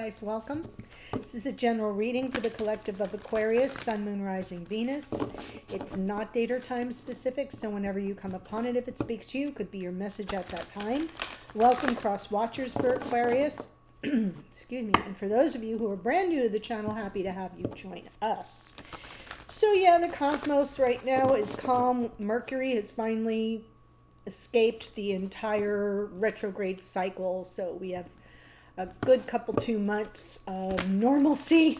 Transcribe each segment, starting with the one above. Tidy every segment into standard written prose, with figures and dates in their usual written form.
guys, welcome. This is a general reading for the collective of Aquarius, Sun, Moon, Rising, Venus. It's not date or time specific, so whenever you come upon it, if it speaks to you, could be your message at that time. Welcome, cross watchers for Aquarius. Excuse me. And for those of you who are brand new to the channel, happy to have you join us. So yeah, the cosmos right now is calm. Mercury has finally escaped the entire retrograde cycle, so we have a good couple 2 months of normalcy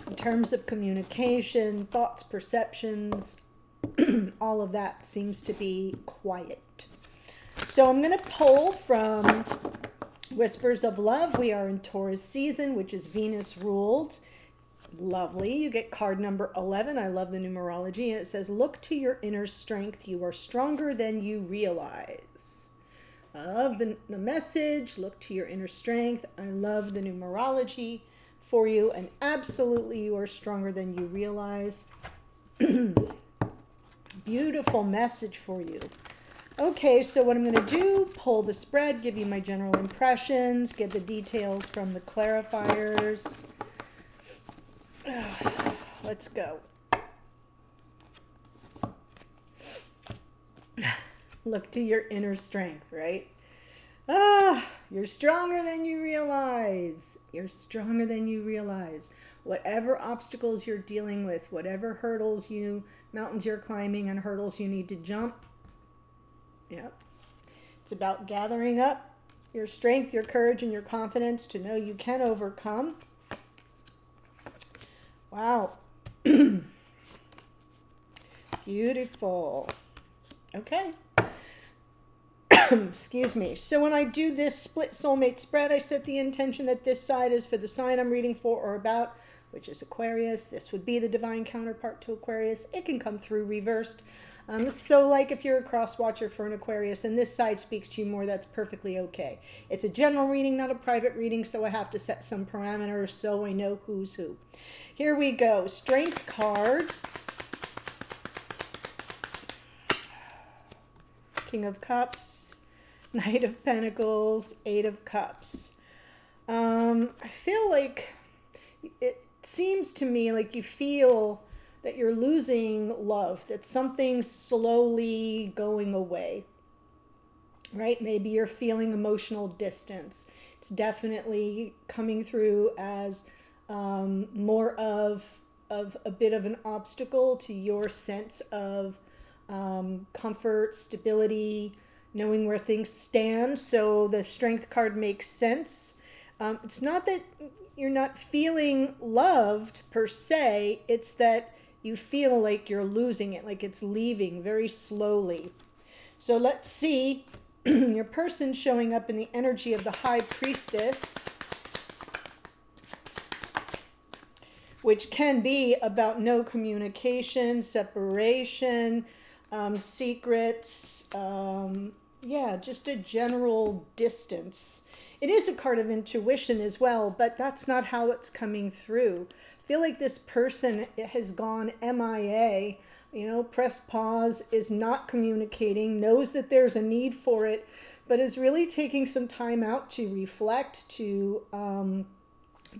in terms of communication, thoughts, perceptions. All of that seems to be quiet. So I'm going to pull from Whispers of Love. We are in Taurus season, which is Venus ruled. Lovely. You get card number 11. I love the numerology. And it says, look to your inner strength. You are stronger than you realize. I love the message. Look to your inner strength. I love the numerology for you. And absolutely, you are stronger than you realize. Beautiful message for you. Okay, so what I'm going to do, pull the spread, give you my general impressions, get the details from the clarifiers. Let's go. Look to your inner strength, right? You're stronger than you realize. You're stronger than you realize. Whatever obstacles you're dealing with, whatever mountains you're climbing and hurdles you need to jump. Yep. It's about gathering up your strength, your courage, and your confidence to know you can overcome. Wow. Beautiful. Okay. Excuse me. So when I do this split soulmate spread, I set the intention that this side is for the sign I'm reading for or about, which is Aquarius. This would be the divine counterpart to Aquarius. It can come through reversed. So like if you're a cross watcher for an Aquarius and this side speaks to you more, that's perfectly okay. It's a general reading, not a private reading, so I have to set some parameters so I know who's who. Here we go. Strength card. King of Cups. Knight of Pentacles. Eight of Cups. I feel like it seems to me like you feel that you're losing love, that something's slowly going away, right? Maybe you're feeling emotional distance. It's definitely coming through as more of a bit of an obstacle to your sense of comfort, stability, knowing where things stand. So the Strength card makes sense. It's not that you're not feeling loved per se, it's that you feel like you're losing it, like it's leaving very slowly. So let's see your person showing up in the energy of the High Priestess, which can be about no communication, separation, secrets, just a general distance. It is a card of intuition as well, but that's not how it's coming through. I feel like this person has gone MIA, press pause, is not communicating, knows that there's a need for it, but is really taking some time out to reflect, to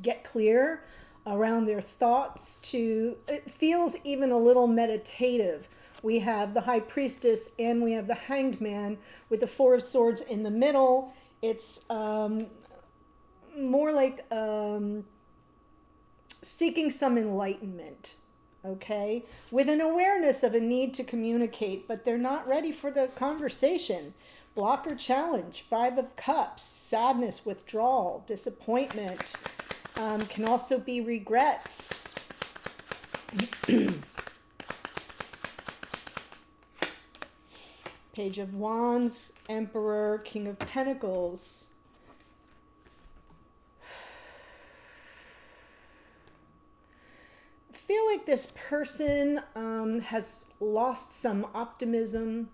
get clear around their thoughts, it feels even a little meditative. We have the High Priestess and we have the Hanged Man with the Four of Swords in the middle. It's more like seeking some enlightenment, okay? With an awareness of a need to communicate, but they're not ready for the conversation. Block or challenge, Five of Cups, sadness, withdrawal, disappointment, can also be regrets. Page of Wands, Emperor, King of Pentacles. I feel like this person has lost some optimism.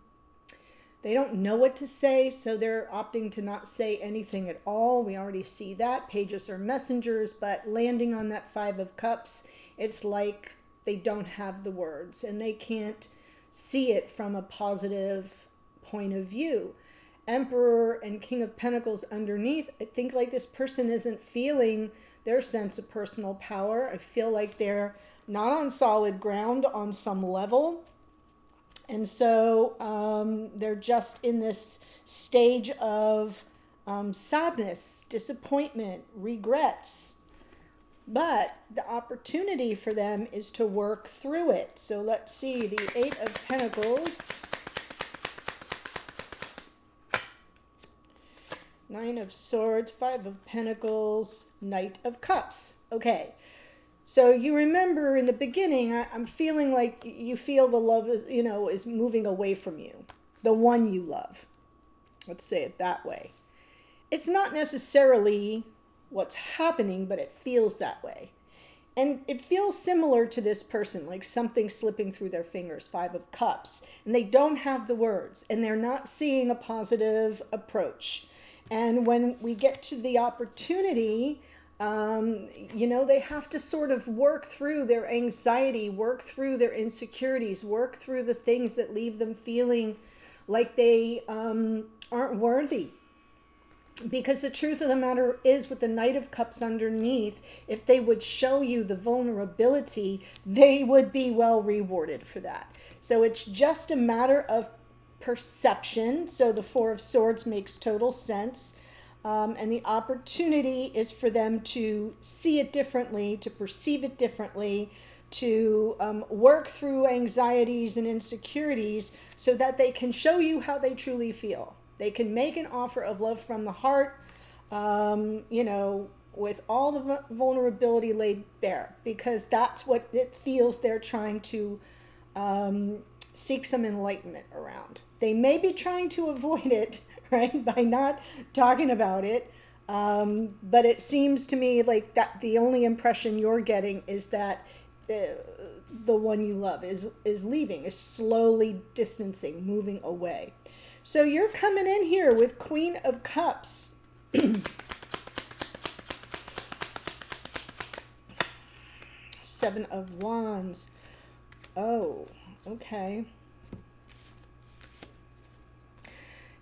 They don't know what to say, so they're opting to not say anything at all. We already see that. Pages are messengers, but landing on that Five of Cups, it's like they don't have the words and they can't see it from a positive point of view. Emperor and King of Pentacles underneath, I think like this person isn't feeling their sense of personal power. I feel like they're not on solid ground on some level. And so they're just in this stage of sadness, disappointment, regrets. But the opportunity for them is to work through it. So let's see, the Eight of Pentacles, Nine of Swords, Five of Pentacles, Knight of Cups. Okay, so you remember in the beginning, I'm feeling like you feel the love is, is moving away from you. The one you love. Let's say it that way. It's not necessarily what's happening, but it feels that way. And it feels similar to this person, like something slipping through their fingers, Five of Cups. And they don't have the words, and they're not seeing a positive approach. And when we get to the opportunity, they have to sort of work through their anxiety, work through their insecurities, work through the things that leave them feeling like they aren't worthy. Because the truth of the matter is, with the Knight of Cups underneath, if they would show you the vulnerability, they would be well rewarded for that. So it's just a matter of perception. So the Four of Swords makes total sense. And the opportunity is for them to see it differently, to perceive it differently, to work through anxieties and insecurities so that they can show you how they truly feel. They can make an offer of love from the heart, with all the vulnerability laid bare, because that's what it feels they're trying to seek some enlightenment around. They may be trying to avoid it, right, by not talking about it, but it seems to me like that the only impression you're getting is that the one you love is leaving, is slowly distancing, moving away. So you're coming in here with Queen of Cups. Seven of Wands. Oh, okay.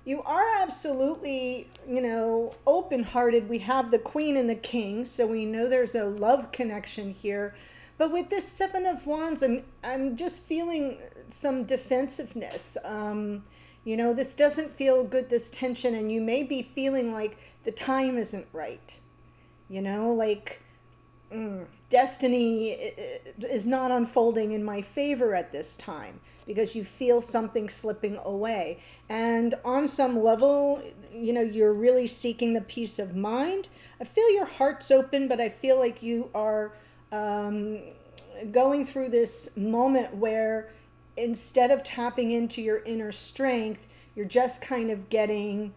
You are absolutely, open-hearted. We have the Queen and the King, so we know there's a love connection here. But with this Seven of Wands, I'm just feeling some defensiveness. This doesn't feel good, this tension, and you may be feeling like the time isn't right. Destiny is not unfolding in my favor at this time, because you feel something slipping away. And on some level, you're really seeking the peace of mind. I feel your heart's open, but I feel like you are going through this moment where instead of tapping into your inner strength, you're just kind of getting,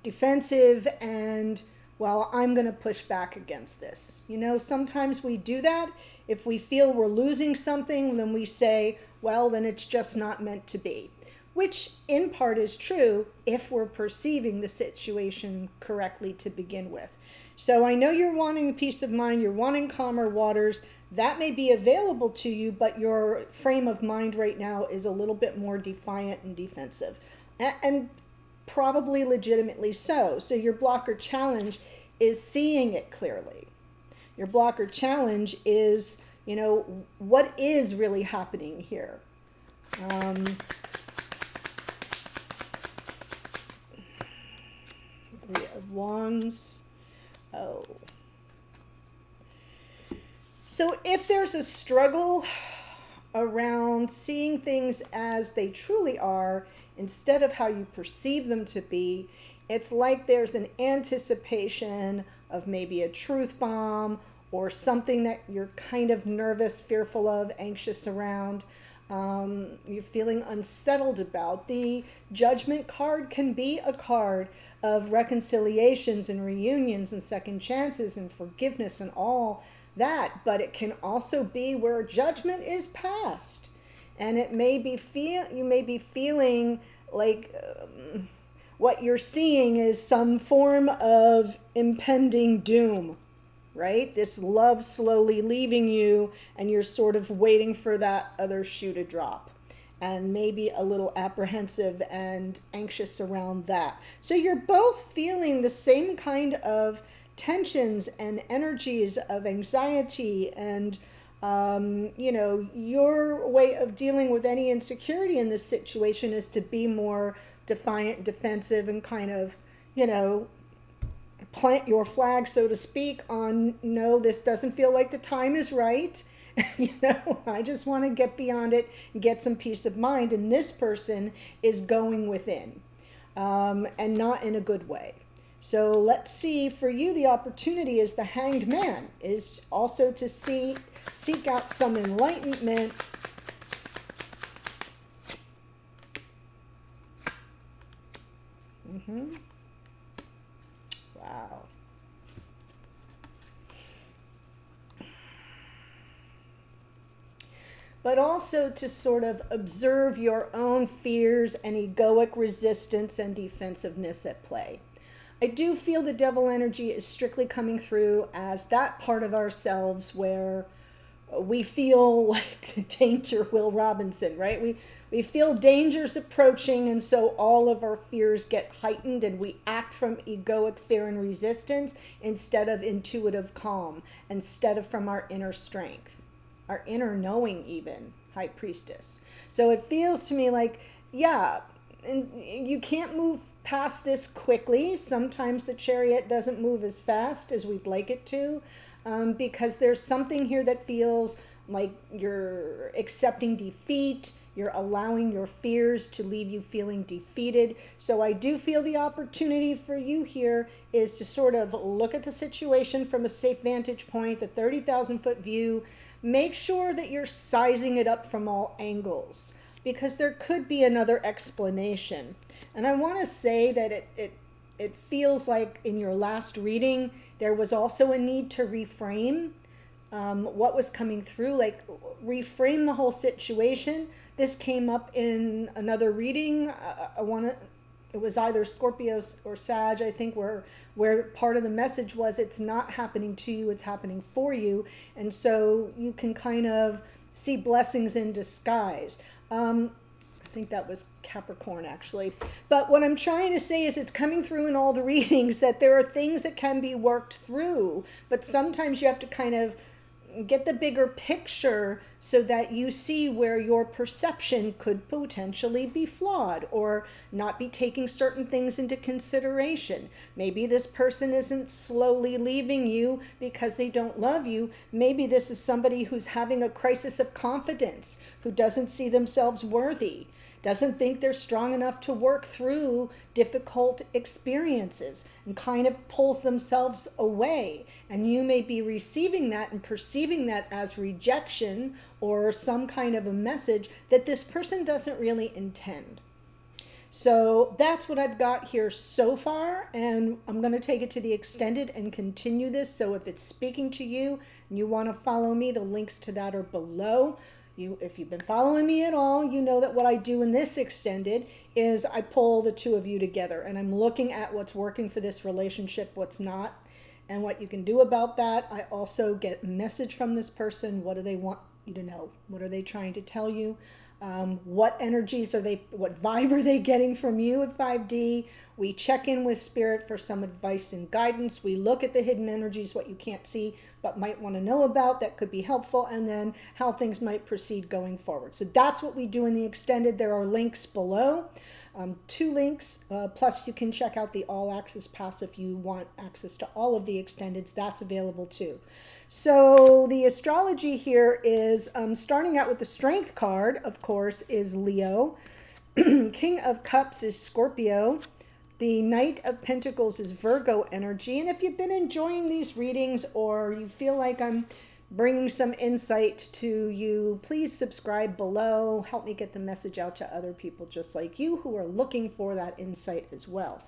defensive and, well, I'm going to push back against this. Sometimes we do that. If we feel we're losing something, then we say, well, then it's just not meant to be, which in part is true if we're perceiving the situation correctly to begin with. So I know you're wanting peace of mind, you're wanting calmer waters. That may be available to you, but your frame of mind right now is a little bit more defiant and defensive, and probably legitimately so. So your blocker challenge is seeing it clearly. Your blocker challenge is, what is really happening here? Three of Wands. Oh. So if there's a struggle around seeing things as they truly are instead of how you perceive them to be, it's like there's an anticipation of maybe a truth bomb or something that you're kind of nervous, fearful of, anxious around. You're feeling unsettled about. The Judgment card can be a card of reconciliations and reunions and second chances and forgiveness and all that, but it can also be where judgment is passed, and it may be you may be feeling like what you're seeing is some form of impending doom, right? This love slowly leaving you, and you're sort of waiting for that other shoe to drop. and maybe a little apprehensive and anxious around that. So you're both feeling the same kind of tensions and energies of anxiety, and your way of dealing with any insecurity in this situation is to be more defiant, defensive, and kind of, plant your flag, so to speak, on no, this doesn't feel like the time is right. I just want to get beyond it and get some peace of mind. And this person is going within, and not in a good way. So let's see, for you, the opportunity is the Hanged Man, is also to seek out some enlightenment. Wow. But also to sort of observe your own fears and egoic resistance and defensiveness at play. I do feel the devil energy is strictly coming through as that part of ourselves where we feel like the danger, Will Robinson, right? We feel dangers approaching, and so all of our fears get heightened, and we act from egoic fear and resistance instead of intuitive calm, instead of from our inner strength, our inner knowing even, High Priestess. So it feels to me like, yeah, and you can't move past this quickly. Sometimes the Chariot doesn't move as fast as we'd like it to, because there's something here that feels like you're accepting defeat, you're allowing your fears to leave you feeling defeated. So I do feel the opportunity for you here is to sort of look at the situation from a safe vantage point, the 30,000-foot view. Make sure that you're sizing it up from all angles, because there could be another explanation. And I want to say that it feels like in your last reading, there was also a need to reframe what was coming through, like reframe the whole situation. This came up in another reading. It was either Scorpio or Sag, I think, where part of the message was it's not happening to you, it's happening for you. And so you can kind of see blessings in disguise. I think that was Capricorn, actually. But what I'm trying to say is it's coming through in all the readings that there are things that can be worked through, but sometimes you have to kind of get the bigger picture so that you see where your perception could potentially be flawed or not be taking certain things into consideration. Maybe this person isn't slowly leaving you because they don't love you. Maybe this is somebody who's having a crisis of confidence, who doesn't see themselves worthy, doesn't think they're strong enough to work through difficult experiences, and kind of pulls themselves away. And you may be receiving that and perceiving that as rejection or some kind of a message that this person doesn't really intend. So that's what I've got here so far, and I'm going to take it to the extended and continue this. So if it's speaking to you and you want to follow me, the links to that are below. If you've been following me at all, you know that what I do in this extended is I pull the two of you together, and I'm looking at what's working for this relationship, what's not, and what you can do about that. I also get a message from this person. What do they want you to know? What are they trying to tell you? What energies what vibe are they getting from you at 5D? We check in with Spirit for some advice and guidance. We look at the hidden energies, what you can't see but might want to know about that could be helpful, and then how things might proceed going forward. So that's what we do in the extended. There are links below, 2 links, plus you can check out the All Access Pass if you want access to all of the extendeds. That's available too. So the astrology here is starting out with the Strength card, of course, is Leo. King of Cups is Scorpio. The Knight of Pentacles is Virgo energy. And if you've been enjoying these readings, or you feel like I'm bringing some insight to you, please subscribe below. Help me get the message out to other people just like you who are looking for that insight as well.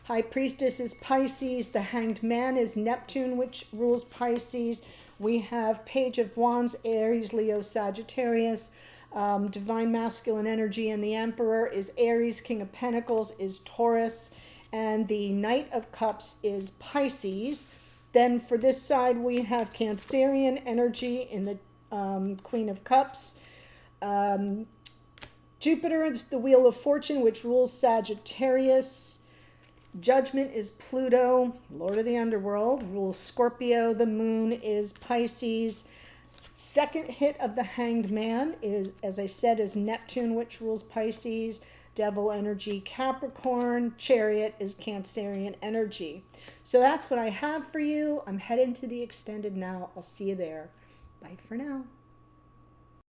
High Priestess is Pisces. The Hanged Man is Neptune, which rules Pisces. We have Page of Wands, Aries, Leo, Sagittarius. Divine Masculine energy, and the Emperor is Aries. King of Pentacles is Taurus, and the Knight of Cups is Pisces. Then for this side we have Cancerian energy in the Queen of Cups. Jupiter is the wheel of fortune, which rules Sagittarius. Judgment is Pluto, Lord of the Underworld, rules Scorpio. The moon is Pisces. Second hit of the Hanged Man is, as I said, is Neptune, which rules Pisces. Devil energy, Capricorn. Chariot is Cancerian energy. So that's what I have for you. I'm heading to the extended now. I'll see you there. Bye for now.